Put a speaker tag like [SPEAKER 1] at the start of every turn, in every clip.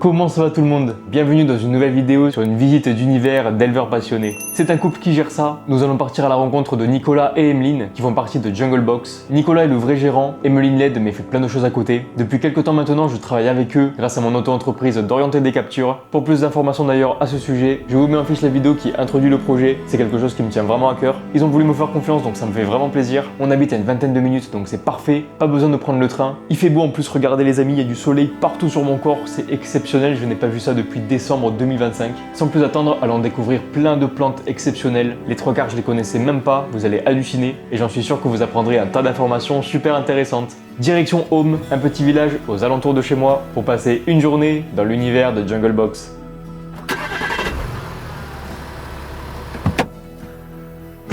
[SPEAKER 1] Comment ça va tout le monde? Bienvenue dans une nouvelle vidéo sur une visite d'univers d'éleveurs passionnés. C'est un couple qui gère ça. Nous allons partir à la rencontre de Nicolas et Emeline qui font partie de Jungle Box. Nicolas est le vrai gérant, Emeline l'aide mais fait plein de choses à côté. Depuis quelques temps maintenant, je travaille avec eux grâce à mon auto-entreprise d'orienter des captures. Pour plus d'informations d'ailleurs à ce sujet, je vous mets en fiche la vidéo qui introduit le projet. C'est quelque chose qui me tient vraiment à cœur. Ils ont voulu me faire confiance donc ça me fait vraiment plaisir. On habite à une vingtaine de minutes donc c'est parfait. Pas besoin de prendre le train. Il fait beau en plus, regardez les amis, il y a du soleil partout sur mon corps. C'est exceptionnel. Je n'ai pas vu ça depuis décembre 2025. Sans plus attendre, allons découvrir plein de plantes exceptionnelles. Les trois quarts, je les connaissais même pas, vous allez halluciner et j'en suis sûr que vous apprendrez un tas d'informations super intéressantes. Direction Home, un petit village aux alentours de chez moi pour passer une journée dans l'univers de Jungle Box.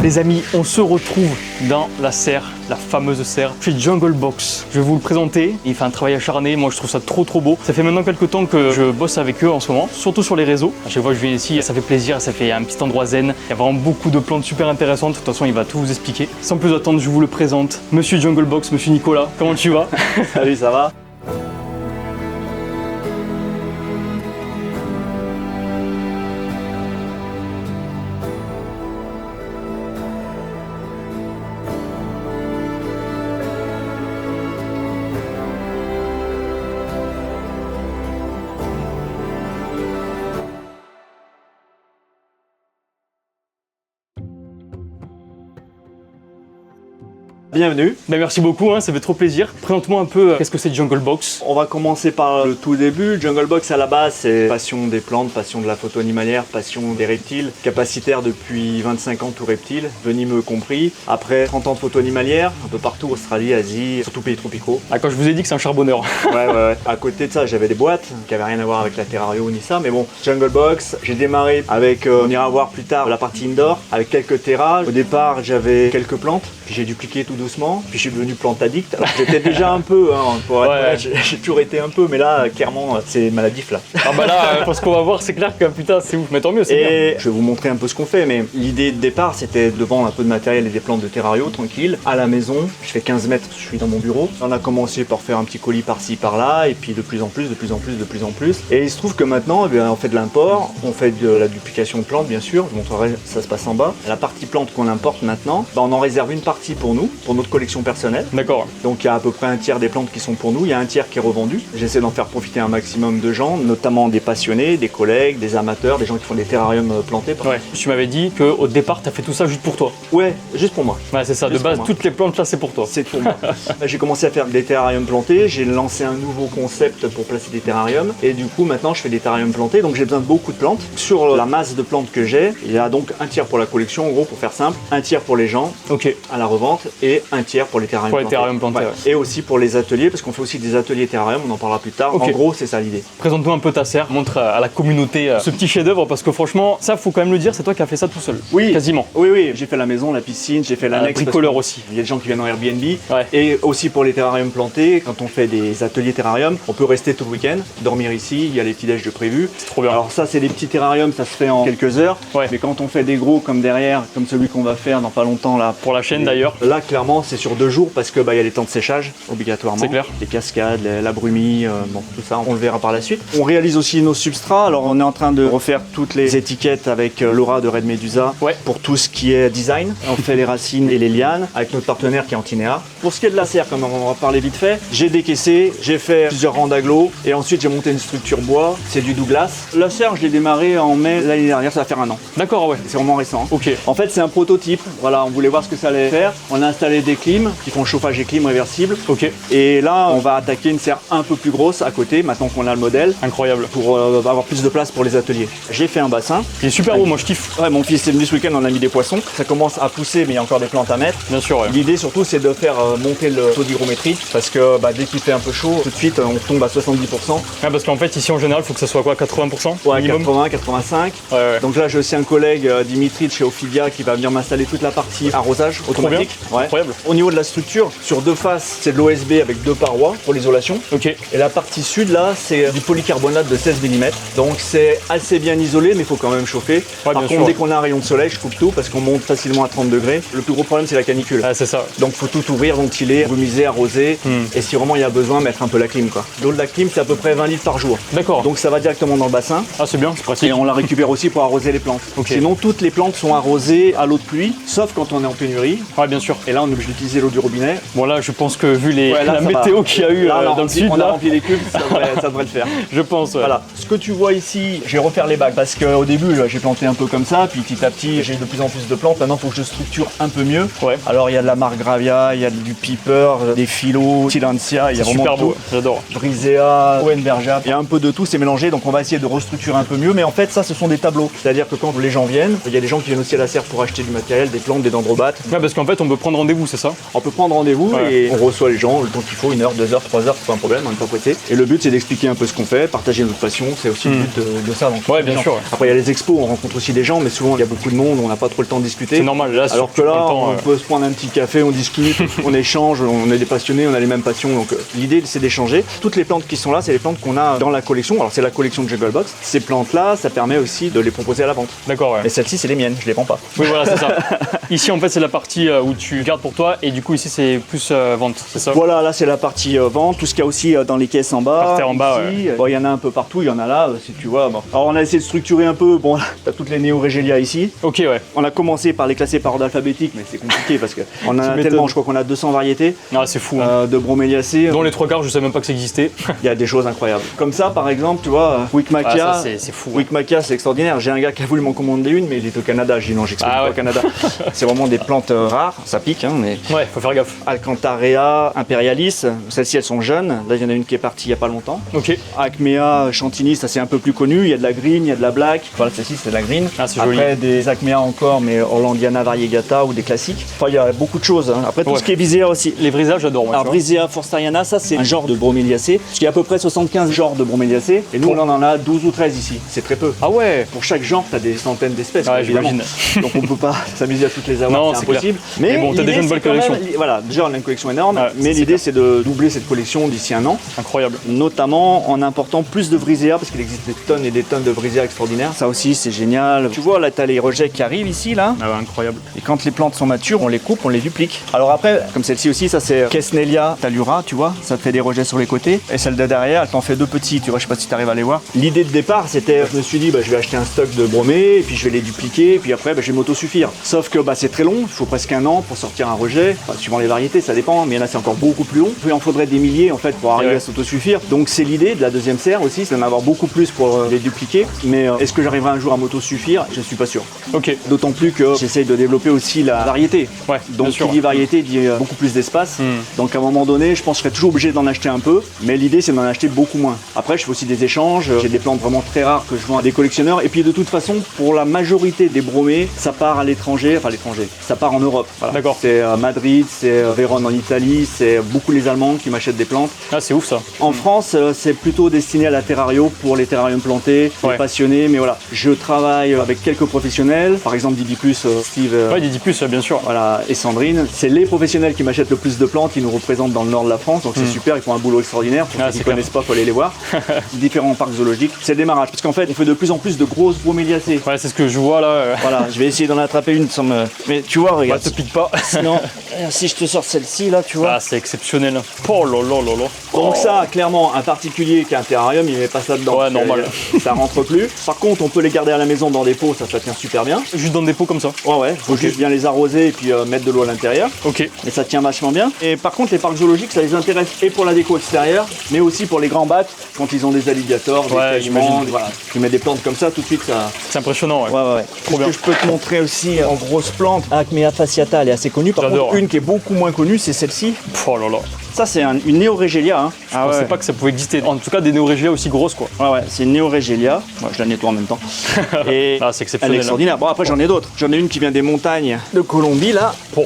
[SPEAKER 1] Les amis, on se retrouve dans la serre, la fameuse serre, chez Jungle Box. Je vais vous le présenter, il fait un travail acharné, moi je trouve ça trop beau. Ça fait maintenant quelques temps que je bosse avec eux en ce moment, surtout sur les réseaux. À chaque fois que je viens ici, ça fait plaisir, ça fait un petit endroit zen. Il y a vraiment beaucoup de plantes super intéressantes, de toute façon il va tout vous expliquer. Sans plus attendre, je vous le présente, Monsieur Jungle Box, Monsieur Nicolas, comment tu vas?
[SPEAKER 2] Salut, ça va? Bienvenue.
[SPEAKER 1] Ben merci beaucoup, ça fait trop plaisir. Présente-moi un peu qu'est-ce que c'est Jungle Box.
[SPEAKER 2] On va commencer par le tout début. Jungle Box à la base, c'est passion des plantes, passion de la photo animalière, passion des reptiles. Capacitaire depuis 25 ans tout reptile, venimeux compris. Après 30 ans de photo animalière, un peu partout, Australie, Asie, surtout pays tropicaux.
[SPEAKER 1] Ah, quand je vous ai dit que c'est un charbonneur.
[SPEAKER 2] Ouais. À côté de ça, j'avais des boîtes qui n'avaient rien à voir avec la Terrario ni ça. Mais bon, Jungle Box, j'ai démarré avec, on ira voir plus tard, la partie indoor, avec quelques terras. Au départ, j'avais quelques plantes, puis j'ai dupliqué tout doucement, puis je suis devenu plante addict. Alors j'étais déjà un peu, pour être honnête, j'ai toujours été un peu, mais là, clairement, c'est maladif là.
[SPEAKER 1] Ah bah là, pour ce qu'on va voir, c'est clair que putain, c'est ouf, mais tant mieux, c'est bien.
[SPEAKER 2] Et je vais vous montrer un peu ce qu'on fait, mais l'idée de départ, c'était de vendre un peu de matériel et des plantes de Terrario, tranquille, à la maison. Je fais 15 mètres, je suis dans mon bureau. On a commencé par faire un petit colis par-ci, par-là, et puis de plus en plus. Et il se trouve que maintenant, on fait de l'import, on fait de la duplication de plantes, bien sûr. Je vous montrerai, ça se passe en bas. La partie plante qu'on importe maintenant, on en réserve une partie pour nous, pour notre collection personnelle.
[SPEAKER 1] D'accord.
[SPEAKER 2] Donc il y a à peu près un tiers des plantes qui sont pour nous, il y a un tiers qui est revendu. J'essaie d'en faire profiter un maximum de gens, notamment des passionnés, des collègues, des amateurs, des gens qui font des terrariums plantés.
[SPEAKER 1] Ouais. Tu m'avais dit qu'au départ, tu as fait tout ça juste pour toi.
[SPEAKER 2] Ouais, juste pour moi.
[SPEAKER 1] Ouais, c'est ça. De base, toutes les plantes là, c'est pour toi.
[SPEAKER 2] C'est pour moi. J'ai commencé à faire des terrariums plantés, j'ai lancé un nouveau concept pour placer des terrariums. Et du coup, maintenant, je fais des terrariums plantés, donc j'ai besoin de beaucoup de plantes. Sur la masse de plantes que j'ai, il y a donc un tiers pour la collection, en gros, pour faire simple, un tiers pour les gens à la revente et un tiers pour les terrariums plantés.
[SPEAKER 1] Ouais.
[SPEAKER 2] Et aussi pour les ateliers, parce qu'on fait aussi des ateliers terrarium, on en parlera plus tard. En gros, c'est ça l'idée.
[SPEAKER 1] Présente-nous un peu ta serre, montre à la communauté ce petit chef-d'œuvre, parce que franchement, ça, faut quand même le dire, c'est toi qui as fait ça tout seul.
[SPEAKER 2] Oui,
[SPEAKER 1] quasiment.
[SPEAKER 2] Oui, j'ai fait la maison, la piscine, j'ai fait l'annexe.
[SPEAKER 1] Bricoleur aussi.
[SPEAKER 2] Il y a des gens qui viennent en Airbnb.
[SPEAKER 1] Ouais.
[SPEAKER 2] Et aussi pour les terrariums plantés, quand on fait des ateliers terrarium, on peut rester tout le week-end, dormir ici, il y a les petits déj de prévu.
[SPEAKER 1] C'est trop bien.
[SPEAKER 2] Alors ça, c'est des petits terrariums, ça se fait en quelques heures.
[SPEAKER 1] Ouais.
[SPEAKER 2] Mais quand on fait des gros comme derrière, comme celui qu'on va faire dans pas longtemps là.
[SPEAKER 1] Pour la chaîne d'ailleurs.
[SPEAKER 2] Là, clairement, c'est sur 2 jours parce que il y a les temps de séchage obligatoirement.
[SPEAKER 1] C'est clair.
[SPEAKER 2] Les cascades, la brumie, tout ça, on le verra par la suite. On réalise aussi nos substrats. Alors on est en train de refaire toutes les étiquettes avec Laura de Red Medusa pour tout ce qui est design. On fait les racines et les lianes avec notre partenaire qui est Antinea. Pour ce qui est de la serre, comme on va parler vite fait, j'ai décaissé, j'ai fait plusieurs rangs d'agglos et ensuite j'ai monté une structure bois. C'est du Douglas. La serre, je l'ai démarré en mai l'année dernière, ça va faire 1 an.
[SPEAKER 1] D'accord, ouais.
[SPEAKER 2] C'est vraiment récent.
[SPEAKER 1] Ok.
[SPEAKER 2] En fait, c'est un prototype. Voilà, on voulait voir ce que ça allait faire. On a installé des clims qui font chauffage et clim réversible.
[SPEAKER 1] Ok.
[SPEAKER 2] Et là, on va attaquer une serre un peu plus grosse à côté, maintenant qu'on a le modèle.
[SPEAKER 1] Incroyable.
[SPEAKER 2] Pour avoir plus de place pour les ateliers. J'ai fait un bassin.
[SPEAKER 1] Il est super beau, moi je kiffe.
[SPEAKER 2] Ouais, mon fils est venu ce week-end, on a mis des poissons. Ça commence à pousser, mais il y a encore des plantes à mettre.
[SPEAKER 1] Bien sûr, ouais.
[SPEAKER 2] L'idée surtout, c'est de faire monter le taux d'hygrométrie parce que dès qu'il fait un peu chaud, tout de suite, on tombe à 70%.
[SPEAKER 1] Ouais, parce qu'en fait, ici en général, il faut que ça soit quoi, 80%
[SPEAKER 2] Ouais,
[SPEAKER 1] minimum.
[SPEAKER 2] 80, 85.
[SPEAKER 1] Ouais.
[SPEAKER 2] Donc là, j'ai aussi un collègue, Dimitri de chez Ophidia, qui va venir m'installer toute la partie arrosage automatique. Ouais.
[SPEAKER 1] incroyable.
[SPEAKER 2] Au niveau de la structure, sur deux faces, c'est de l'OSB avec deux parois pour l'isolation.
[SPEAKER 1] Ok.
[SPEAKER 2] Et la partie sud, là, c'est du polycarbonate de 16 mm. Donc c'est assez bien isolé, mais il faut quand même chauffer. Par contre, dès qu'on a un rayon de soleil, je coupe tout parce qu'on monte facilement à 30 degrés. Le plus gros problème, c'est la canicule.
[SPEAKER 1] Ah, c'est ça.
[SPEAKER 2] Donc faut tout ouvrir, ventiler, brumiser, arroser. Et si vraiment il y a besoin, mettre un peu la clim, quoi. L'eau de la clim, c'est à peu près 20 litres par jour.
[SPEAKER 1] D'accord.
[SPEAKER 2] Donc ça va directement dans le bassin.
[SPEAKER 1] Ah, c'est bien, c'est pratique.
[SPEAKER 2] Et on la récupère aussi pour arroser les plantes.
[SPEAKER 1] Okay.
[SPEAKER 2] Sinon, toutes les plantes sont arrosées à l'eau de pluie, sauf quand on est en pénurie.
[SPEAKER 1] Ouais, bien sûr.
[SPEAKER 2] Et là, on est obligé d'utiliser l'eau du robinet.
[SPEAKER 1] Bon, là, je pense que vu la
[SPEAKER 2] ça
[SPEAKER 1] météo qu'il y a eu
[SPEAKER 2] là,
[SPEAKER 1] dans le sud,
[SPEAKER 2] on a
[SPEAKER 1] là,
[SPEAKER 2] rempli les cubes, ça devrait le faire.
[SPEAKER 1] je pense. Ouais.
[SPEAKER 2] Voilà. Ce que tu vois ici, je vais refaire les bacs parce qu'au début, j'ai planté un peu comme ça, puis petit à petit, j'ai de plus en plus de plantes. Maintenant, il faut que je structure un peu mieux.
[SPEAKER 1] Ouais.
[SPEAKER 2] Alors, il y a de la margravia, il y a du piper, des phyllos, tilancia, il y a vraiment
[SPEAKER 1] super
[SPEAKER 2] tout.
[SPEAKER 1] beau, j'adore.
[SPEAKER 2] Brisea, Hohenbergia, il y a un peu de tout, c'est mélangé, donc on va essayer de restructurer un peu mieux. Mais en fait, ça, ce sont des tableaux. C'est-à-dire que quand les gens viennent, il y a des gens qui viennent aussi à la serre pour acheter du matériel, des plantes, des dendrobates.
[SPEAKER 1] Ouais, parce qu'en fait, on peut prendre rendez-vous, c'est ça?
[SPEAKER 2] On peut prendre rendez-vous et on reçoit les gens le temps qu'il faut, 1 heure, 2 heures, 3 heures, c'est pas un problème, on n'est pas pressé. Et le but, c'est d'expliquer un peu ce qu'on fait, partager notre passion, c'est aussi le but de ça. Donc,
[SPEAKER 1] ouais, bien sûr. Ouais.
[SPEAKER 2] Après, il y a les expos, on rencontre aussi des gens, mais souvent, il y a beaucoup de monde, on n'a pas trop le temps de discuter.
[SPEAKER 1] C'est normal, là,
[SPEAKER 2] alors que là, on peut se prendre un petit café, on discute, on échange, on est des passionnés, on a les mêmes passions. Donc l'idée, c'est d'échanger. Toutes les plantes qui sont là, c'est les plantes qu'on a dans la collection. Alors, c'est la collection de Jungle Box. Ces plantes-là, ça permet aussi de les proposer à la vente.
[SPEAKER 1] D'accord, ouais.
[SPEAKER 2] Et celles-ci, c'est les miennes, je les vends pas.
[SPEAKER 1] Oui, voilà, c'est ça. Ici, en fait, c'est la partie où tu gardes pour toi, et du coup, ici, c'est plus vente, c'est ça?
[SPEAKER 2] Voilà, là, c'est la partie vente. Tout ce qu'il y a aussi dans les caisses en bas.
[SPEAKER 1] Par terre en bas,
[SPEAKER 2] ici.
[SPEAKER 1] ouais.
[SPEAKER 2] Bon, il y en a un peu partout, il y en a là, si tu vois. Bon. Alors, on a essayé de structurer un peu. Bon, t'as toutes les Néorégelia ici.
[SPEAKER 1] Ok, ouais.
[SPEAKER 2] On a commencé par les classer par ordre alphabétique, mais c'est compliqué parce qu'on a tellement, je crois qu'on a 200 variétés.
[SPEAKER 1] Ah, c'est fou. Hein.
[SPEAKER 2] De broméliacées.
[SPEAKER 1] Dont les 3/4, je savais même pas que ça existait.
[SPEAKER 2] Il y a des choses incroyables. Comme ça, par exemple, tu vois, Wickmackia.
[SPEAKER 1] Ah, c'est fou. Hein.
[SPEAKER 2] Wickmackia, c'est extraordinaire. J'ai un gars qui a voulu m'en commander une, mais il est au Canada. J'ai dit non, j'explique pas au Canada. C'est vraiment des plantes rares, ça pique, hein, mais.
[SPEAKER 1] Ouais, faut faire gaffe.
[SPEAKER 2] Alcantarea, Imperialis, celles-ci elles sont jeunes. Là, il y en a une qui est partie il y a pas longtemps.
[SPEAKER 1] Ok.
[SPEAKER 2] Acmea, Chantilly, ça c'est un peu plus connu. Il y a de la green, il y a de la black. Voilà, celle-ci c'est de la green.
[SPEAKER 1] Ah, c'est joli.
[SPEAKER 2] Après, des Acmea encore, mais Orlandiana variegata ou des classiques. Enfin, il y a beaucoup de choses. Hein. Après, tout ce qui est Brisea aussi.
[SPEAKER 1] Les brisages, j'adore.
[SPEAKER 2] Alors, Brisea forstariana, ça c'est un genre de broméliacées. Parce qu'il y a à peu près 75 genres de broméliacées. Et nous, on en a 12 ou 13 ici. C'est très peu.
[SPEAKER 1] Ah ouais.
[SPEAKER 2] Pour chaque genre, tu as des centaines d'espèces.
[SPEAKER 1] Ouais,
[SPEAKER 2] évidemment.
[SPEAKER 1] j'imagine.
[SPEAKER 2] Donc, on peut pas s'amuser à toutes les avoir.
[SPEAKER 1] Non,
[SPEAKER 2] c'est impossible.
[SPEAKER 1] Mais bon, t'as déjà une belle collection.
[SPEAKER 2] Voilà, déjà, on a une collection énorme.
[SPEAKER 1] Ouais,
[SPEAKER 2] mais l'idée, c'est de doubler cette collection d'ici un an.
[SPEAKER 1] Incroyable.
[SPEAKER 2] Notamment en important plus de Brisea, parce qu'il existe des tonnes et des tonnes de Brisea extraordinaires. Ça aussi, c'est génial. Tu vois, là, tu as les rejets qui arrivent ici, là.
[SPEAKER 1] Ah ouais, incroyable.
[SPEAKER 2] Et quand les plantes sont matures, on les coupe, on les duplique. Alors après, comme celle-ci aussi, ça c'est Kesnelia talura, tu vois, ça te fait des rejets sur les côtés. Et celle de derrière, elle t'en fait 2 petits, tu vois, je sais pas si tu arrives à les voir. L'idée de départ, c'était, je me suis dit, je vais acheter un stock de bromés, et puis je vais les dupliquer, et puis après, je vais m'autosuffire. Sauf que c'est très long, il faut presque un an pour sortir un rejet. Enfin, suivant les variétés, ça dépend, mais là c'est encore beaucoup plus long. Il en faudrait des milliers en fait pour arriver à s'autosuffire. Donc c'est l'idée de la deuxième serre aussi, c'est d'en avoir beaucoup plus pour les dupliquer. Mais est-ce que j'arriverai un jour à m'autosuffire? Je suis pas sûr.
[SPEAKER 1] Ok.
[SPEAKER 2] D'autant plus que j'essaye de développer aussi la variété.
[SPEAKER 1] Ouais,
[SPEAKER 2] donc qui dit variété dit beaucoup plus d'espace. Donc à un moment donné, je pense que je serai toujours obligé d'en acheter un peu, mais l'idée c'est d'en acheter beaucoup moins. Après, je fais aussi des échanges, j'ai des plantes vraiment très rares que je vends à des collectionneurs. Et puis de toute façon, pour la majorité des bromés, ça part à l'étranger, enfin l'étranger, ça part en Europe. Voilà.
[SPEAKER 1] D'accord.
[SPEAKER 2] C'est Madrid, c'est Vérone en Italie, c'est beaucoup les Allemands qui m'achètent des plantes.
[SPEAKER 1] Ah, c'est ouf ça.
[SPEAKER 2] En France, c'est plutôt destiné à la terrario pour les terrariums plantés, les passionnés, mais voilà. Je travaille avec quelques professionnels, par exemple Didi Plus, Steve.
[SPEAKER 1] Ouais, Didi Plus, bien sûr.
[SPEAKER 2] Voilà, et Sandrine. C'est les professionnels qui m'achètent le plus de plantes, qui nous représentent dans le nord de la France, donc c'est super, ils font un boulot extraordinaire. Pour ceux qui ne connaissent pas, il faut aller les voir. Différents parcs zoologiques. C'est le démarrage, parce qu'en fait, on fait de plus en plus de grosses broméliacées.
[SPEAKER 1] Ouais, c'est ce que je vois là.
[SPEAKER 2] Voilà, je vais essayer d'en attraper une sans me. Mais tu vois, regarde.
[SPEAKER 1] Te pique pas.
[SPEAKER 2] Sinon, si je te sors celle-ci là, tu vois.
[SPEAKER 1] Ah, c'est exceptionnel. Oh là là là là.
[SPEAKER 2] Donc ça, clairement, un particulier qui a un terrarium, il met pas ça dedans.
[SPEAKER 1] Ouais, normal.
[SPEAKER 2] Ça rentre plus. Par contre, on peut les garder à la maison dans des pots, ça tient super bien.
[SPEAKER 1] Juste dans des pots comme ça.
[SPEAKER 2] Ouais, faut juste bien les arroser et puis mettre de l'eau à l'intérieur.
[SPEAKER 1] Ok.
[SPEAKER 2] Et ça tient vachement bien. Et par contre, les parcs zoologiques, ça les intéresse et pour la déco extérieure, mais aussi pour les grands bacs, quand ils ont des alligators, des caïmans, voilà. Tu mets des plantes comme ça, tout de suite, ça.
[SPEAKER 1] C'est impressionnant, ouais.
[SPEAKER 2] Ouais.
[SPEAKER 1] Trop bien.
[SPEAKER 2] Ce que je peux te montrer aussi en grosse plante, Acmea fasciata, elle est assez connue. Par contre, une qui est beaucoup moins connue, c'est celle-ci.
[SPEAKER 1] Oh là là.
[SPEAKER 2] Ça, c'est une Néorégelia. Hein.
[SPEAKER 1] Je pensais pas que ça pouvait exister. En tout cas, des Néorégelia aussi grosses, quoi.
[SPEAKER 2] Ouais, c'est une Néorégelia. Moi, je la nettoie en même temps. Et
[SPEAKER 1] c'est exceptionnel.
[SPEAKER 2] elle est extraordinaire. Bon, après, j'en ai d'autres. J'en ai une qui vient des montagnes de Colombie, là.
[SPEAKER 1] Oh.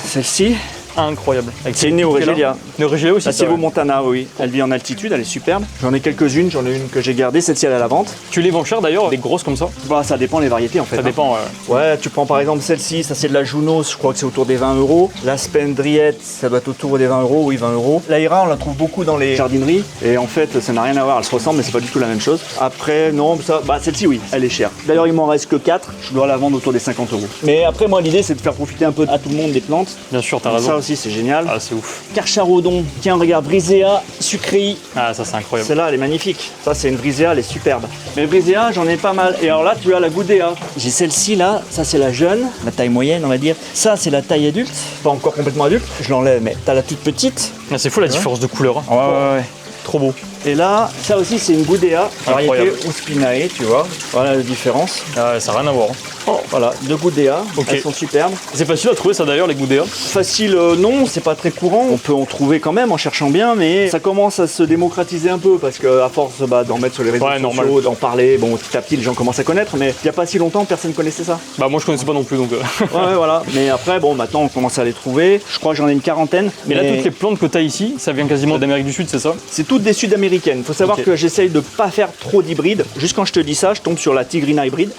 [SPEAKER 2] Celle-ci.
[SPEAKER 1] incroyable.
[SPEAKER 2] C'est une Neoregelia.
[SPEAKER 1] Neoregelia aussi.
[SPEAKER 2] La Silvo Montana, oui. Elle vit en altitude, elle est superbe. J'en ai quelques-unes, j'en ai une que j'ai gardée, celle-ci elle est à la vente.
[SPEAKER 1] Tu les vends cher d'ailleurs, des grosses comme ça?
[SPEAKER 2] Bah ça dépend les variétés en fait.
[SPEAKER 1] Ça dépend.
[SPEAKER 2] Ouais, tu prends par exemple celle-ci, ça c'est de la Junos, je crois que c'est autour des 20 €. La Spendriette, ça doit être autour des 20 €, oui 20 €. La Ira, on la trouve beaucoup dans les jardineries et en fait ça n'a rien à voir, elle se ressemble mais c'est pas du tout la même chose. Après non, ça, bah celle-ci oui, elle est chère. D'ailleurs il m'en reste que 4, je dois la vendre autour des 50 €. Mais après moi l'idée c'est de faire profiter un peu à tout le monde des plantes.
[SPEAKER 1] Bien sûr, t'as
[SPEAKER 2] Donc,
[SPEAKER 1] raison.
[SPEAKER 2] ça aussi c'est génial.
[SPEAKER 1] Ah, c'est ouf.
[SPEAKER 2] Carcharodon, tiens regarde, Brisea, Sucrei.
[SPEAKER 1] Ah, ça c'est incroyable.
[SPEAKER 2] Celle-là, elle est magnifique. Ça, c'est une Brisea, elle est superbe. Mais Brisea, j'en ai pas mal. Et alors là, tu as la Goudea. J'ai celle-ci là, ça c'est la jeune, la taille moyenne, on va dire. Ça, c'est la taille adulte, pas encore complètement adulte. Je l'enlève, mais t'as la toute petite.
[SPEAKER 1] Ah, c'est fou la différence de couleur. Hein.
[SPEAKER 2] Ouais.
[SPEAKER 1] Trop beau.
[SPEAKER 2] Et là, ça aussi, c'est une Goudea, variété
[SPEAKER 1] Incroyable.
[SPEAKER 2] Ospinae, tu vois. Voilà la différence.
[SPEAKER 1] Ah, ça n'a rien à voir.
[SPEAKER 2] Oh, voilà, deux Goudea.
[SPEAKER 1] Ok.
[SPEAKER 2] Elles sont superbes.
[SPEAKER 1] C'est facile à trouver ça d'ailleurs, les Goudéas.
[SPEAKER 2] Facile, non, c'est pas très courant. On peut en trouver quand même en cherchant bien, mais ça commence à se démocratiser un peu parce qu'à force d'en mettre sur les réseaux sociaux,
[SPEAKER 1] normal.
[SPEAKER 2] d'en parler, bon, petit à petit, les gens commencent à connaître, mais il y a pas si longtemps, personne connaissait ça.
[SPEAKER 1] Bah, moi je connaissais pas non plus donc.
[SPEAKER 2] Ouais, voilà. Mais après, bon, maintenant, on commence à les trouver. Je crois que j'en ai une quarantaine.
[SPEAKER 1] Mais là, toutes les plantes que t'as ici, ça vient quasiment d'Amérique du Sud, c'est ça?
[SPEAKER 2] C'est toutes des sud-américaines. Faut savoir
[SPEAKER 1] Ok.
[SPEAKER 2] que j'essaye de pas faire trop d'hybrides. Juste quand je te dis ça, je tombe sur la Tigrina hybride.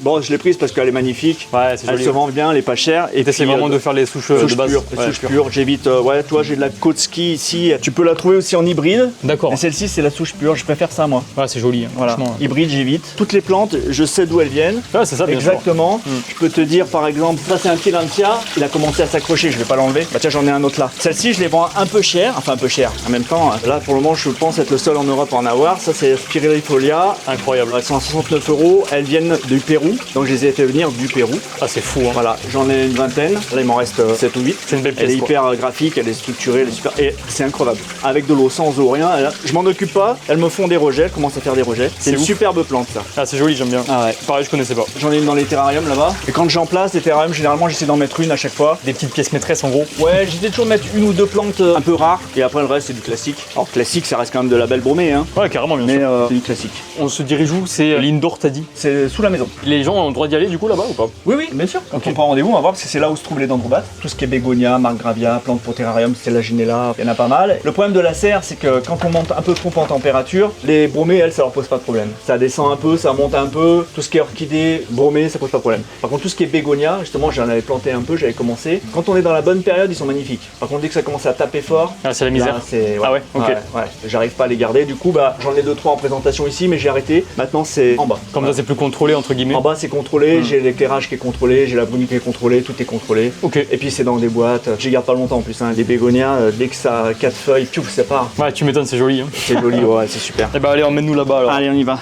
[SPEAKER 2] Bon, je l'ai prise parce qu'elle est magnifique.
[SPEAKER 1] Ouais, c'est
[SPEAKER 2] Elle
[SPEAKER 1] joli.
[SPEAKER 2] se vend bien, elle est pas chère. Et
[SPEAKER 1] T'essaies
[SPEAKER 2] puis,
[SPEAKER 1] vraiment de faire les souches
[SPEAKER 2] souches
[SPEAKER 1] de base.
[SPEAKER 2] pures,
[SPEAKER 1] Ouais,
[SPEAKER 2] souches pures. J'évite, ouais, toi, j'ai de la Kotski ici. Tu peux la trouver aussi en hybride.
[SPEAKER 1] D'accord.
[SPEAKER 2] Et celle-ci, c'est la souche pure. Je préfère ça, moi.
[SPEAKER 1] Ouais, c'est joli. Hein,
[SPEAKER 2] Voilà.
[SPEAKER 1] franchement.
[SPEAKER 2] Hybride, j'évite. Toutes les plantes, je sais d'où elles viennent.
[SPEAKER 1] Ouais, c'est ça, bien sûr.
[SPEAKER 2] Exactement. Je peux te dire par exemple, ça c'est un Tilantia, il a commencé à s'accrocher, je vais pas l'enlever. Bah tiens, j'en ai un autre là. Celle-ci, je les vends un peu cher, enfin un peu cher. En même temps, là pour le moment, je pense être le seul en Europe à en avoir. Ça c'est Spiralifolia.
[SPEAKER 1] Incroyable.
[SPEAKER 2] Elles sont à 69 €. Elles viennent du Pérou, donc je les ai fait venir du Pérou.
[SPEAKER 1] Ah, c'est fou. Hein.
[SPEAKER 2] Voilà, j'en ai une vingtaine. Là, il m'en reste 7 ou 8.
[SPEAKER 1] C'est une belle
[SPEAKER 2] Elle
[SPEAKER 1] pièce.
[SPEAKER 2] est
[SPEAKER 1] quoi.
[SPEAKER 2] hyper graphique, elle est structurée, elle est super. Et c'est incroyable. Avec de l'eau, sans eau, rien. Je m'en occupe pas. Elles me font des rejets, elles commencent à faire des rejets. C'est une
[SPEAKER 1] ouf.
[SPEAKER 2] superbe plante ça.
[SPEAKER 1] Ah, c'est joli, j'aime bien.
[SPEAKER 2] Ah ouais.
[SPEAKER 1] Pareil, je connaissais pas.
[SPEAKER 2] J'en ai une dans les terrariums là-bas. Et quand j'en place, les terrariums, généralement, j'essaie d'en mettre une à chaque fois.
[SPEAKER 1] Des petites pièces maîtresses en gros.
[SPEAKER 2] Ouais, j'essaie toujours de mettre une ou deux plantes un peu rares. Et après, le reste, c'est du classique. Alors, classique, ça reste quand même de la belle bromée, hein.
[SPEAKER 1] Ouais, carrément, bien
[SPEAKER 2] Mais
[SPEAKER 1] sûr.
[SPEAKER 2] c'est du classique.
[SPEAKER 1] On se dirige où? C'est l'indoor, t'as dit?
[SPEAKER 2] C'est sous la maison.
[SPEAKER 1] Les gens ont le droit d'y aller du coup là-bas ou pas?
[SPEAKER 2] Oui, oui, bien sûr. Quand on prend rendez-vous, on va voir parce que c'est là où se trouvent les dendrobates. Tout ce qui est bégonia, margravia, plantes pour terrarium, Stella ginella, il y en a pas mal. Le problème de la serre, c'est que quand on monte un peu trop en température, les bromées, elles, ça leur pose pas de problème. Ça descend un peu, ça monte un peu. Tout ce qui est orchidée, bromée, ça pose pas de problème. Par contre, tout ce qui est bégonia, justement, j'en avais planté un peu, j'avais commencé. Quand on est dans la bonne période, ils sont magnifiques. Par contre, dès que ça commence à taper fort,
[SPEAKER 1] Ah, c'est la misère.
[SPEAKER 2] là, c'est
[SPEAKER 1] Ah ouais, ok.
[SPEAKER 2] ouais. J'arrive pas à les garder. Du coup, bah, j'en ai 2-3 en présentation ici, mais j'ai arrêté. Maintenant, c'est en bas.
[SPEAKER 1] Comme
[SPEAKER 2] Voilà.
[SPEAKER 1] ça, c'est plus contrôlé entre guillemets.
[SPEAKER 2] En bas, c'est contrôlé, j'ai l'éclairage qui est contrôlé, j'ai la brumie qui est contrôlée, tout est contrôlé.
[SPEAKER 1] Ok.
[SPEAKER 2] Et puis c'est dans des boîtes, j'y garde pas longtemps en plus, hein. Les bégonias, dès que ça a 4 feuilles, piouf, ça part.
[SPEAKER 1] Ouais, tu m'étonnes, c'est joli. Hein.
[SPEAKER 2] C'est joli, ouais, c'est super.
[SPEAKER 1] Eh bah, allez, emmène-nous là-bas alors.
[SPEAKER 2] Allez, on y va.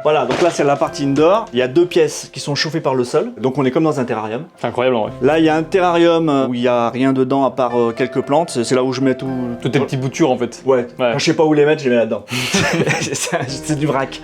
[SPEAKER 2] Voilà, donc là c'est la partie indoor. Il y a 2 pièces qui sont chauffées par le sol, donc on est comme dans un terrarium.
[SPEAKER 1] C'est incroyable en vrai.
[SPEAKER 2] Là il y a un terrarium où il y a rien dedans à part quelques plantes. C'est là où je mets tout.
[SPEAKER 1] Toutes tes petites boutures en fait.
[SPEAKER 2] Ouais. Quand je sais pas où les mettre, je les mets là-dedans. C'est du vrac.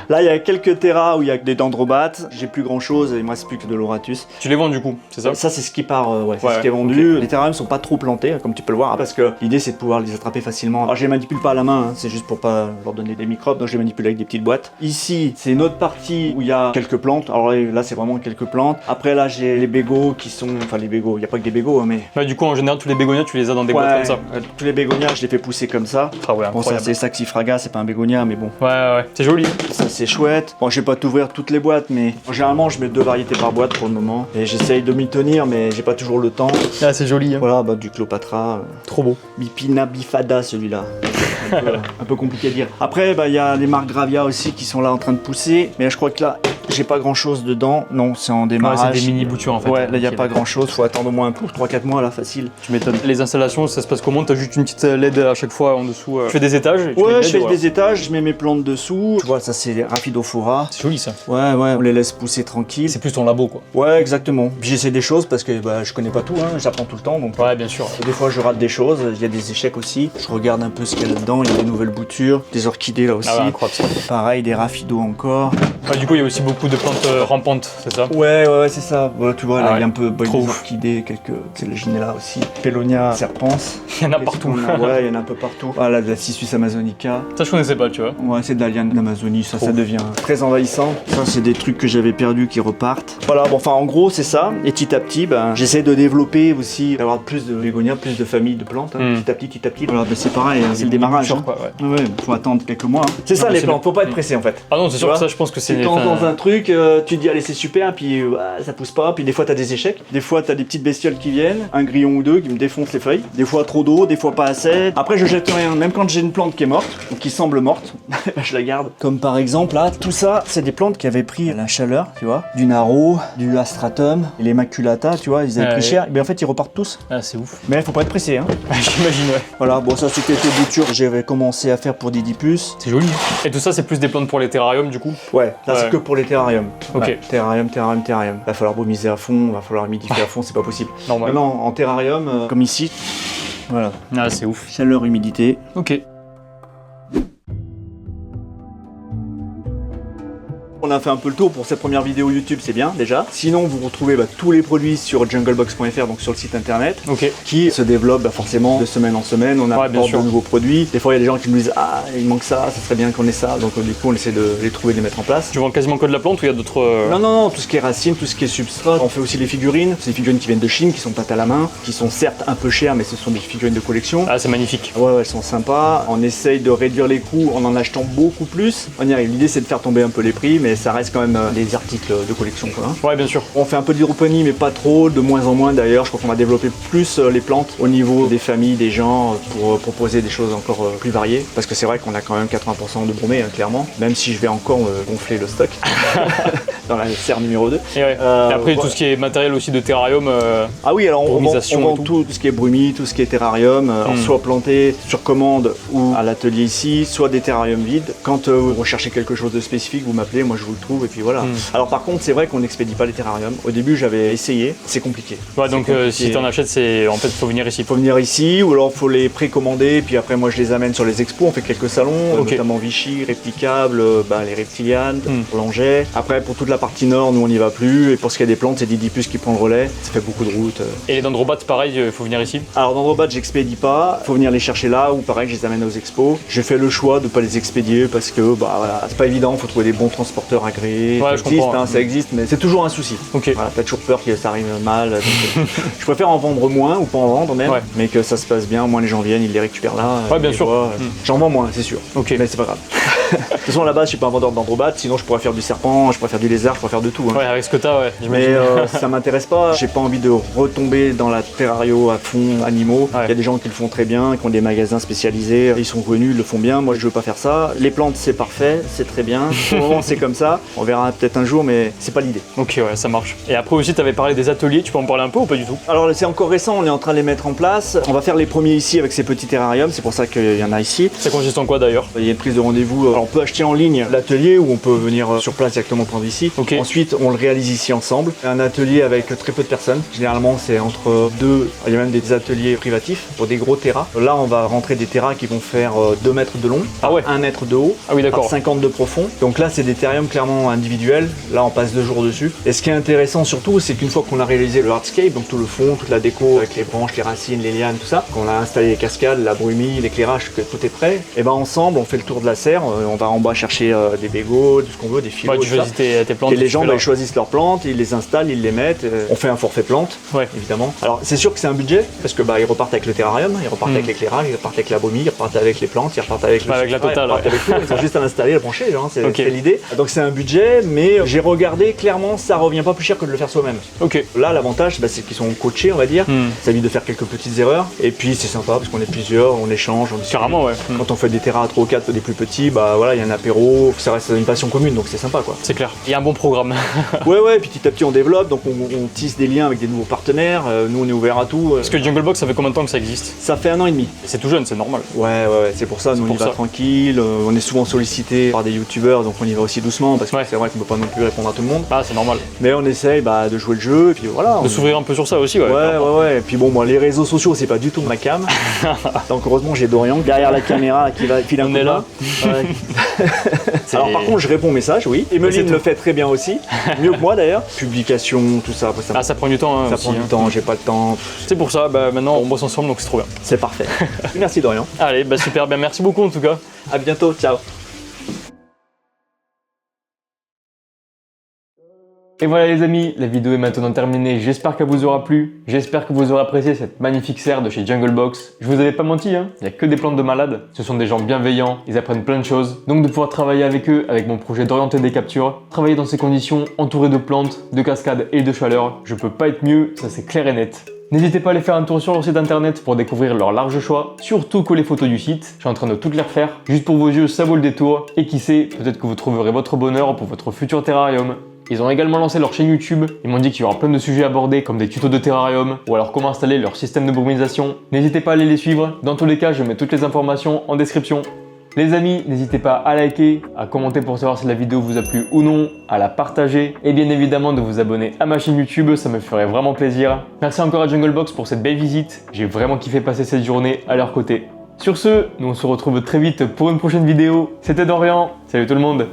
[SPEAKER 2] Là il y a quelques terras où il y a des dendrobates. J'ai plus grand chose, il me reste plus que de l'oratus.
[SPEAKER 1] Tu les vends du coup, c'est ça?
[SPEAKER 2] Ça c'est ce qui part, ouais, c'est
[SPEAKER 1] Ouais,
[SPEAKER 2] ce qui est vendu. Les terrariums sont pas trop plantés, comme tu peux le voir, parce que l'idée c'est de pouvoir les attraper facilement. Alors je les manipule pas à la main, hein, c'est juste pour pas leur donner des microbes, donc je les manipule avec des petites boîtes. Ici c'est une autre partie où il y a quelques plantes. Alors là c'est vraiment quelques plantes. Après là j'ai les bégos qui sont, enfin les bégos, il y a pas que des bégos, hein, mais
[SPEAKER 1] Ouais, du coup, en général, tous les bégonias, tu les as dans des boîtes comme ça.
[SPEAKER 2] tous les bégonias je les fais pousser comme ça.
[SPEAKER 1] Ah ouais,
[SPEAKER 2] Bon ça
[SPEAKER 1] incroyable.
[SPEAKER 2] c'est Saxifraga, c'est pas un bégonia, mais bon.
[SPEAKER 1] Ouais, c'est joli.
[SPEAKER 2] Ça c'est chouette. Bon, je vais pas t'ouvrir toutes les boîtes, mais généralement je mets 2 variétés par boîte pour le moment. Et j'essaye de m'y tenir, mais j'ai pas toujours le temps.
[SPEAKER 1] Ah, c'est joli. Hein.
[SPEAKER 2] Voilà, bah, du Cléopatra,
[SPEAKER 1] Trop beau.
[SPEAKER 2] Bipina bifada celui-là. Un peu compliqué à dire. Après, bah, il y a les margravia aussi qui sont là en train de pousser. Mais je crois que là, j'ai pas grand chose dedans. Non, c'est en
[SPEAKER 1] Ouais,
[SPEAKER 2] démarrage.
[SPEAKER 1] c'est des mini boutures en fait.
[SPEAKER 2] Ouais, là il y a
[SPEAKER 1] Ok.
[SPEAKER 2] pas grand chose. Faut attendre au moins 3-4 mois là, facile.
[SPEAKER 1] Tu m'étonnes. Les installations, ça se passe comment? T'as juste une petite LED à chaque fois en dessous. Tu fais des étages? et tu mets
[SPEAKER 2] Ouais,
[SPEAKER 1] une
[SPEAKER 2] je
[SPEAKER 1] LED,
[SPEAKER 2] fais
[SPEAKER 1] et voilà.
[SPEAKER 2] des étages, je mets mes plantes dessous. Tu vois, ça c'est Raphidophora.
[SPEAKER 1] C'est joli ça.
[SPEAKER 2] Ouais, on les laisse pousser tranquilles.
[SPEAKER 1] C'est plus ton labo quoi.
[SPEAKER 2] Ouais, exactement. Puis j'essaie des choses parce que bah, je connais pas tout, hein. J'apprends tout le temps. Donc
[SPEAKER 1] Ouais, bien sûr.
[SPEAKER 2] des fois je rate des choses, il y a des échecs aussi. Je regarde un peu ce qu'il y a là-dedans, il y a des nouvelles boutures, des orchidées là aussi.
[SPEAKER 1] Ah ouais, incroyable ça.
[SPEAKER 2] Pareil, des rhaphidos encore.
[SPEAKER 1] Ouais, du coup, il y a aussi beaucoup beaucoup de plantes rampantes, c'est ça?
[SPEAKER 2] Ouais, c'est ça. Ouais, tu vois, là, il y a un peu
[SPEAKER 1] Trop
[SPEAKER 2] des
[SPEAKER 1] ouf.
[SPEAKER 2] orchidées, c'est le ginella aussi. Pélonia serpens.
[SPEAKER 1] Il y en a partout.
[SPEAKER 2] Ouais, il y en a un peu partout. Voilà, de la Cissus amazonica.
[SPEAKER 1] Ça, je connaissais pas, tu vois.
[SPEAKER 2] Ouais, c'est de la liane d'Amazonie, ça
[SPEAKER 1] Trop.
[SPEAKER 2] devient très envahissant. Ça, c'est des trucs que j'avais perdus qui repartent. Voilà, bon, enfin, en gros, c'est ça. Et petit à petit, ben, j'essaie de développer aussi, d'avoir plus de bégonias, plus de familles de plantes. Hein. Petit à petit. Voilà, ben, c'est pareil, hein, c'est le démarrage.
[SPEAKER 1] Sûr,
[SPEAKER 2] Hein.
[SPEAKER 1] quoi, ouais.
[SPEAKER 2] Ouais, faut attendre quelques mois. Hein. C'est ça,
[SPEAKER 1] mais
[SPEAKER 2] les
[SPEAKER 1] c'est
[SPEAKER 2] plantes,
[SPEAKER 1] bien.
[SPEAKER 2] faut pas être pressé en fait.
[SPEAKER 1] Ah non, c'est
[SPEAKER 2] Tu
[SPEAKER 1] sûr
[SPEAKER 2] vois,
[SPEAKER 1] que ça, je pense que c'est...
[SPEAKER 2] Tu tentes dans un truc, tu te dis allez c'est super, puis ça pousse pas, puis des fois t'as des échecs, des fois t'as des petites bestioles qui viennent, un grillon ou deux qui me défoncent les feuilles, des fois trop d'eau, des fois pas assez. Après je jette rien, même quand j'ai une plante qui est morte, ou qui semble morte, je la garde. Comme par exemple là, tout ça c'est des plantes qui avaient pris la chaleur, tu vois, du naro, du astratum, et les maculata, tu vois, ils avaient pris cher, mais en fait ils repartent tous.
[SPEAKER 1] Ah, c'est ouf.
[SPEAKER 2] Mais faut pas être pressé, hein.
[SPEAKER 1] J'imagine, ouais.
[SPEAKER 2] Voilà, bon ça c'est quelques boutures que j'avais commencé à faire pour Didipus.
[SPEAKER 1] C'est joli. Et tout ça, c'est plus des plantes pour les terrariums, du coup?
[SPEAKER 2] Ouais, là
[SPEAKER 1] Ouais.
[SPEAKER 2] c'est que pour les terrariums.
[SPEAKER 1] Ok.
[SPEAKER 2] Ouais, terrarium. Va falloir brumiser à fond, va falloir humidifier à fond, c'est pas possible.
[SPEAKER 1] Normal.
[SPEAKER 2] Non, en terrarium, comme ici, voilà,
[SPEAKER 1] Ah, c'est ouf.
[SPEAKER 2] chaleur, humidité.
[SPEAKER 1] Ok.
[SPEAKER 2] On a fait un peu le tour pour cette première vidéo YouTube, c'est bien déjà. Sinon, vous retrouvez tous les produits sur junglebox.fr, donc sur le site internet,
[SPEAKER 1] Ok.
[SPEAKER 2] qui se développe forcément de semaine en semaine. On
[SPEAKER 1] bien
[SPEAKER 2] apporte
[SPEAKER 1] sûr.
[SPEAKER 2] de nouveaux produits. Des fois, il y a des gens qui nous disent ah, il manque ça serait bien qu'on ait ça. Donc du coup, on essaie de les trouver, de les mettre en place.
[SPEAKER 1] Tu vends quasiment que de la plante ou il y a d'autres...
[SPEAKER 2] Non, tout ce qui est racines, tout ce qui est substrat. On fait aussi les figurines. C'est des figurines qui viennent de Chine, qui sont peintes à la main, qui sont certes un peu chères, mais ce sont des figurines de collection.
[SPEAKER 1] Ah, c'est magnifique.
[SPEAKER 2] Ouais, elles sont sympas. On essaye de réduire les coûts en achetant beaucoup plus. On y arrive. L'idée, c'est de faire tomber un peu les prix, mais ça reste quand même des articles de collection, quoi. Hein.
[SPEAKER 1] Ouais, bien sûr.
[SPEAKER 2] On fait un peu d'hydroponie, mais pas trop, de moins en moins d'ailleurs. Je crois qu'on va développer plus les plantes au niveau des familles, des gens, pour proposer des choses encore plus variées. Parce que c'est vrai qu'on a quand même 80% de bromés, hein, clairement. Même si je vais encore gonfler le stock dans la serre numéro 2.
[SPEAKER 1] Et, ouais. Et après, tout ce qui est matériel aussi de terrarium...
[SPEAKER 2] Ah oui, alors on vend
[SPEAKER 1] brumisation et
[SPEAKER 2] tout ce qui est brumi, tout ce qui est terrarium, alors soit planté sur commande ou à l'atelier ici, soit des terrariums vides. Quand vous recherchez quelque chose de spécifique, vous m'appelez, moi je vous le trouve et puis voilà. Alors par contre, c'est vrai qu'on n'expédie pas les terrariums. Au début, j'avais essayé, c'est compliqué.
[SPEAKER 1] Ouais, donc si t'en achètes, c'est en fait, faut venir ici.
[SPEAKER 2] Faut venir ici ou alors faut les précommander, puis après moi je les amène sur les expos, on fait quelques salons,
[SPEAKER 1] Ok.
[SPEAKER 2] notamment Vichy, Réplicable, les reptilianes, Langeais. Après pour toute la partie nord, nous on n'y va plus, et pour ce qui est des plantes, c'est Didipus qui prend le relais, ça fait beaucoup de routes.
[SPEAKER 1] Et les dendrobates, pareil, il faut venir ici.
[SPEAKER 2] Alors dendrobates, j'expédie pas, faut venir les chercher là, ou pareil je les amène aux expos. J'ai fait le choix de pas les expédier parce que voilà, c'est pas évident, faut trouver des bons transporteurs agréés.
[SPEAKER 1] Ouais,
[SPEAKER 2] Ça
[SPEAKER 1] je
[SPEAKER 2] existe,
[SPEAKER 1] comprends.
[SPEAKER 2] hein, ça existe, mais c'est toujours un souci.
[SPEAKER 1] Ok.
[SPEAKER 2] Voilà, t'as toujours peur que ça arrive mal. Donc, je préfère en vendre moins ou pas en vendre même,
[SPEAKER 1] Ouais.
[SPEAKER 2] mais que ça se passe bien, au moins les gens viennent, ils les récupèrent là.
[SPEAKER 1] Ouais,
[SPEAKER 2] ils
[SPEAKER 1] bien
[SPEAKER 2] les
[SPEAKER 1] sûr.
[SPEAKER 2] voient. J'en vends moins, c'est sûr.
[SPEAKER 1] Ok.
[SPEAKER 2] Mais c'est pas grave. De toute façon, à la base, je suis pas un vendeur d'androbates, sinon je pourrais faire du serpent, je pourrais faire du lézard, je pourrais faire de tout. Hein.
[SPEAKER 1] Ouais, avec ce que t'as, ouais.
[SPEAKER 2] Mais
[SPEAKER 1] j'imagine.
[SPEAKER 2] ça m'intéresse pas, j'ai pas envie de retomber dans la terrario à fond animaux.
[SPEAKER 1] Ouais.
[SPEAKER 2] Il y a des gens qui le font très bien, qui ont des magasins spécialisés, ils sont connus, ils le font bien. Moi je veux pas faire ça. Les plantes c'est parfait, c'est très bien. Pour le moment c'est comme ça. On verra peut-être un jour, mais c'est pas l'idée.
[SPEAKER 1] Ok, ouais, ça marche. Et après aussi, t'avais parlé des ateliers, tu peux en parler un peu ou pas du tout?
[SPEAKER 2] Alors c'est encore récent, on est en train de les mettre en place. On va faire les premiers ici avec ces petits terrariums, c'est pour ça qu'il y en a ici.
[SPEAKER 1] Ça consiste en quoi d'ailleurs?
[SPEAKER 2] Il y a une prise de rendez-vous. Alors on peut acheter en ligne l'atelier ou on peut venir sur place directement prendre ici.
[SPEAKER 1] Ok.
[SPEAKER 2] Ensuite on le réalise ici ensemble. Un atelier avec très peu de personnes. Généralement c'est entre deux. Il y a même des ateliers privatifs pour des gros terras. Là on va rentrer des terras qui vont faire 2 mètres de long,
[SPEAKER 1] Ah ouais.
[SPEAKER 2] 1 mètre de haut,
[SPEAKER 1] Ah oui, d'accord.
[SPEAKER 2] par 50 de profond. Donc là c'est des terrariums clairement individuels. Là on passe 2 jours dessus. Et ce qui est intéressant surtout c'est qu'une fois qu'on a réalisé le hardscape, donc tout le fond, toute la déco avec les branches, les racines, les lianes, tout ça, qu'on a installé les cascades, la brumie, l'éclairage, que tout est prêt, et ben ensemble on fait le tour de la serre. On va en bas chercher des bégots, tout ce qu'on veut, des filets.
[SPEAKER 1] Ouais, tu choisis tes plantes.
[SPEAKER 2] Et les
[SPEAKER 1] tu
[SPEAKER 2] gens
[SPEAKER 1] fais
[SPEAKER 2] bah,
[SPEAKER 1] là.
[SPEAKER 2] ils choisissent leurs plantes, ils les installent, ils les mettent. On fait un forfait plante,
[SPEAKER 1] Ouais.
[SPEAKER 2] évidemment. Alors c'est sûr que c'est un budget parce que ils repartent avec le terrarium, ils repartent avec l'éclairage, ils repartent avec la brumie, ils repartent avec les plantes, ils repartent avec le
[SPEAKER 1] Avec la
[SPEAKER 2] substrat,
[SPEAKER 1] totale,
[SPEAKER 2] ils repartent avec tout. Ils ont juste à l'installer, à le brancher, genre, c'est
[SPEAKER 1] Ok.
[SPEAKER 2] c'est l'idée. Donc c'est un budget, mais j'ai regardé clairement, ça revient pas plus cher que de le faire soi-même.
[SPEAKER 1] Ok.
[SPEAKER 2] Là l'avantage c'est qu'ils sont coachés, on va dire. Ça évite de faire quelques petites erreurs. Et puis c'est sympa parce qu'on est plusieurs, on échange, on discute.
[SPEAKER 1] Carrément, ouais.
[SPEAKER 2] Quand on fait des terrains à 3 ou 4 des plus petits, bah voilà, il y a un apéro, ça reste une passion commune, donc c'est sympa quoi.
[SPEAKER 1] C'est clair. Il y a un bon programme.
[SPEAKER 2] Ouais, puis petit à petit on développe, donc on tisse des liens avec des nouveaux partenaires, nous on est ouvert à tout.
[SPEAKER 1] Parce que Jungle Box, ça fait combien de temps que ça existe?
[SPEAKER 2] Ça fait 1 an et demi.
[SPEAKER 1] C'est tout jeune, c'est normal.
[SPEAKER 2] Ouais, c'est pour ça, nous on y
[SPEAKER 1] pour
[SPEAKER 2] va
[SPEAKER 1] ça.
[SPEAKER 2] tranquille, on est souvent sollicité par des youtubeurs, donc on y va aussi doucement, parce que
[SPEAKER 1] Ouais.
[SPEAKER 2] c'est vrai qu'on peut pas non plus répondre à tout le monde.
[SPEAKER 1] Ah, c'est normal.
[SPEAKER 2] Mais on essaye de jouer le jeu, et puis voilà.
[SPEAKER 1] De s'ouvrir un peu sur ça aussi, ouais.
[SPEAKER 2] Ouais. Et puis bon, moi, les réseaux sociaux, c'est pas du tout ma cam. Donc heureusement, j'ai Dorian derrière la caméra qui va filer un
[SPEAKER 1] On
[SPEAKER 2] coup
[SPEAKER 1] est
[SPEAKER 2] de
[SPEAKER 1] là.
[SPEAKER 2] main. Ouais. Alors par contre, je réponds aux messages, oui. Emeline
[SPEAKER 1] tout.
[SPEAKER 2] le fait très bien aussi, mieux que moi d'ailleurs. Publication, tout ça, après
[SPEAKER 1] ça prend du temps.
[SPEAKER 2] Ça
[SPEAKER 1] aussi,
[SPEAKER 2] prend du temps, j'ai pas le temps.
[SPEAKER 1] C'est pour ça, maintenant on bosse ensemble, donc c'est trop bien.
[SPEAKER 2] C'est parfait. Merci Dorian.
[SPEAKER 1] Allez, super, bien, merci beaucoup en tout cas.
[SPEAKER 2] À bientôt, ciao.
[SPEAKER 1] Et voilà les amis, la vidéo est maintenant terminée, j'espère qu'elle vous aura plu, j'espère que vous aurez apprécié cette magnifique serre de chez Jungle Box. Je vous avais pas menti, il n'y a que des plantes de malades, ce sont des gens bienveillants, ils apprennent plein de choses, donc de pouvoir travailler avec eux, avec mon projet d'orienter des captures, travailler dans ces conditions, entouré de plantes, de cascades et de chaleur, je peux pas être mieux, ça c'est clair et net. N'hésitez pas à aller faire un tour sur leur site internet pour découvrir leur large choix, surtout que les photos du site, je suis en train de toutes les refaire, juste pour vos yeux ça vaut le détour, et qui sait, peut-être que vous trouverez votre bonheur pour votre futur terrarium. Ils ont également lancé leur chaîne YouTube, ils m'ont dit qu'il y aura plein de sujets abordés comme des tutos de terrarium ou alors comment installer leur système de brumisation. N'hésitez pas à aller les suivre, dans tous les cas je mets toutes les informations en description. Les amis, n'hésitez pas à liker, à commenter pour savoir si la vidéo vous a plu ou non, à la partager et bien évidemment de vous abonner à ma chaîne YouTube, ça me ferait vraiment plaisir. Merci encore à Jungle Box pour cette belle visite, j'ai vraiment kiffé passer cette journée à leur côté. Sur ce, nous on se retrouve très vite pour une prochaine vidéo. C'était Dorian, salut tout le monde.